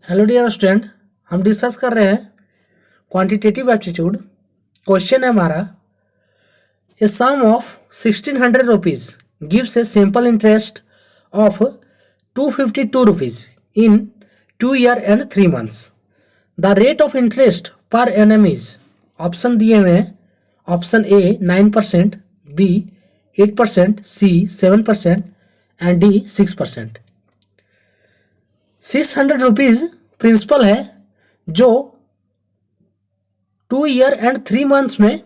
Hello dear student, हम discuss कर रहे हैं क्वांटिटेटिव एप्टीट्यूड। क्वेश्चन है हमारा, a sum of 1600 rupees gives a simple interest of 252 rupees in 2 year and 3 months. The rate of interest पर annum is, option दिए हुए हैं, option a 9%, b 8%, c 7% and d 6%। 600 rupees principal है जो 2 year and 3 months में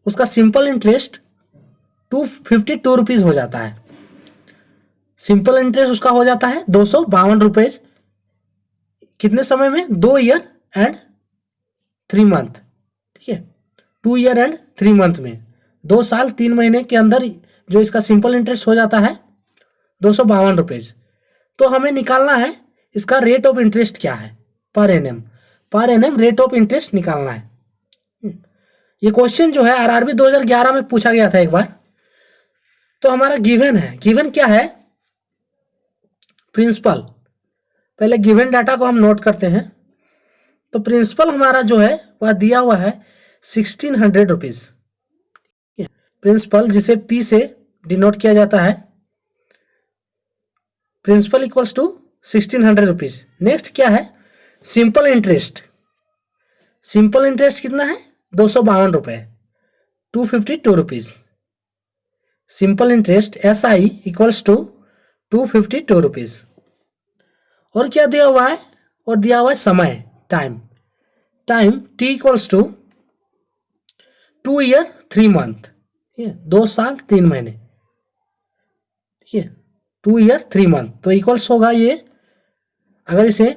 उसका simple interest 252 rupees हो जाता है। सिंपल इंटरेस्ट उसका हो जाता है 252 रुपीज। कितने समय में? 2 ईयर एंड 3 मंथ। ठीक है, 2 ईयर एंड 3 मंथ में 2 साल 3 महीने के अंदर जो इसका सिंपल इंटरेस्ट हो जाता है 252 रुपीज। तो हमें निकालना है इसका रेट ऑफ इंटरेस्ट क्या है, पर एनएम रेट ऑफ इंटरेस्ट निकालना है। ये क्वेश्चन जो है आरआरबी 2011 में पूछा गया था एक बार। तो हमारा गिवन है, गिवन क्या है? प्रिंसिपल। पहले गिवन डाटा को हम नोट करते हैं। तो प्रिंसिपल हमारा जो है वह दिया हुआ है 1600 रुपीज। प्रिंसिपल जिसे पी से डिनोट किया जाता है, principal equals to 1600 rupees. Next क्या है? Simple interest. सिंपल इंटरेस्ट कितना है? 252 रुपए, 252 rupees. Simple interest S I equals to 252 rupees. और क्या दिया हुआ है? और दिया हुआ है समय, time T equals to 2 year 3 month, 2 साल 3 महीने। ठीक है, 2 ईयर 3 मंथ। तो इक्वल्स होगा ये, अगर इसे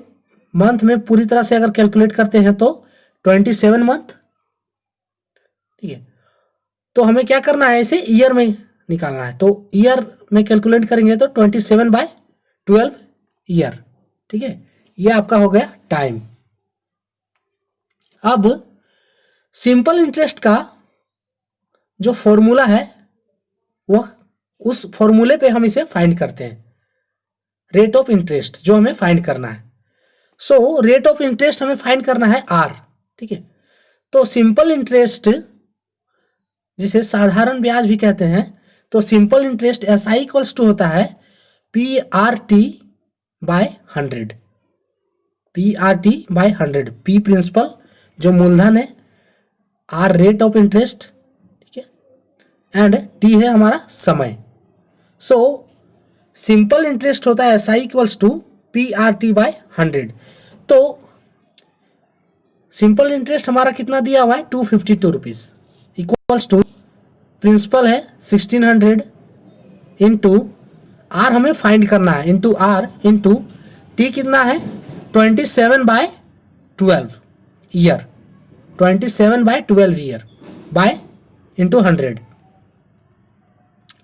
मंथ में पूरी तरह से अगर कैलकुलेट करते हैं तो 27 मंथ। ठीक है, तो हमें क्या करना है, इसे ईयर में निकालना है। तो ईयर में कैलकुलेट करेंगे तो 27/12 ईयर। ठीक है, ये आपका हो गया टाइम। अब सिंपल इंटरेस्ट का जो फॉर्मूला है वह, उस फॉर्मूले पे हम इसे फाइंड करते हैं, रेट ऑफ इंटरेस्ट जो हमें फाइंड करना है। सो रेट ऑफ इंटरेस्ट हमें फाइंड करना है आर। ठीक है, तो सिंपल इंटरेस्ट जिसे साधारण ब्याज भी कहते हैं, तो simple interest S I equals to होता है PRT/100। PRT/100। पी प्रिंसिपल जो मूलधन है, आर रेट ऑफ इंटरेस्ट, ठीक है, एंड टी है हमारा समय। सो सिंपल इंटरेस्ट होता है SI इक्वल्स टू PRT/100। तो सिंपल इंटरेस्ट हमारा कितना दिया हुआ है? 252 रुपीज इक्वल्स टू प्रिंसिपल है 1600 इंटू आर हमें फाइंड करना है, इंटू आर इंटू टी कितना है? 27/12 year, 27/12 year by into 100।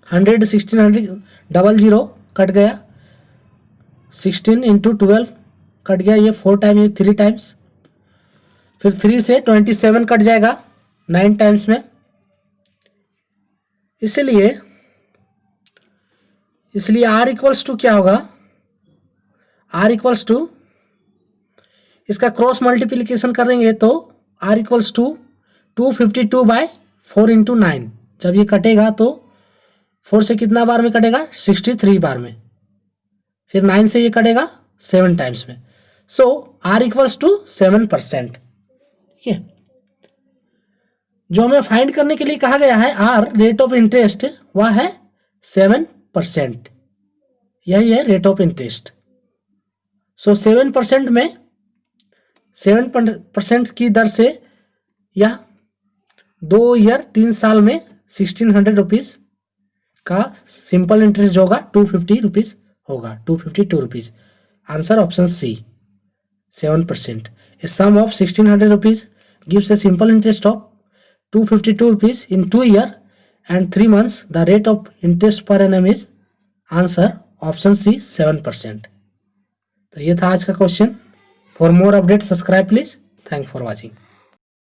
100 1600 00 cut गया, 16 इंटू 12 कट गया, ये 4 टाइम, ये 3 टाइम्स, फिर 3 से 27 कट जाएगा 9 टाइम्स में। इसलिए आर इक्वल्स टू क्या होगा? आर इक्वल्स टू, इसका क्रॉस मल्टीप्लीकेशन कर देंगे तो आर इक्वल्स टू 252/4 इंटू 9। जब ये कटेगा तो 4 से कितना बार में कटेगा? 63 बार में। फिर 9 से ये कटेगा 7 टाइम्स में। सो आर इक्वल्स टू 7%। ठीक है, जो हमें फाइंड करने के लिए कहा गया है आर रेट ऑफ इंटरेस्ट, वह है 7%। यही है रेट ऑफ इंटरेस्ट। सो 7% में 7% की दर से यह 2 ईयर 3 साल में 1600 रुपीज का सिंपल इंटरेस्ट जो होगा 250 रुपीज होगा, 252 rupees. Answer option C, 7%। A sum of 1600 rupees gives a simple interest of 252 rupees in 2 year and 3 months. The rate of interest पर annum is, answer option C, 7%। तो ये था आज का question. For more update subscribe please. Thank for watching.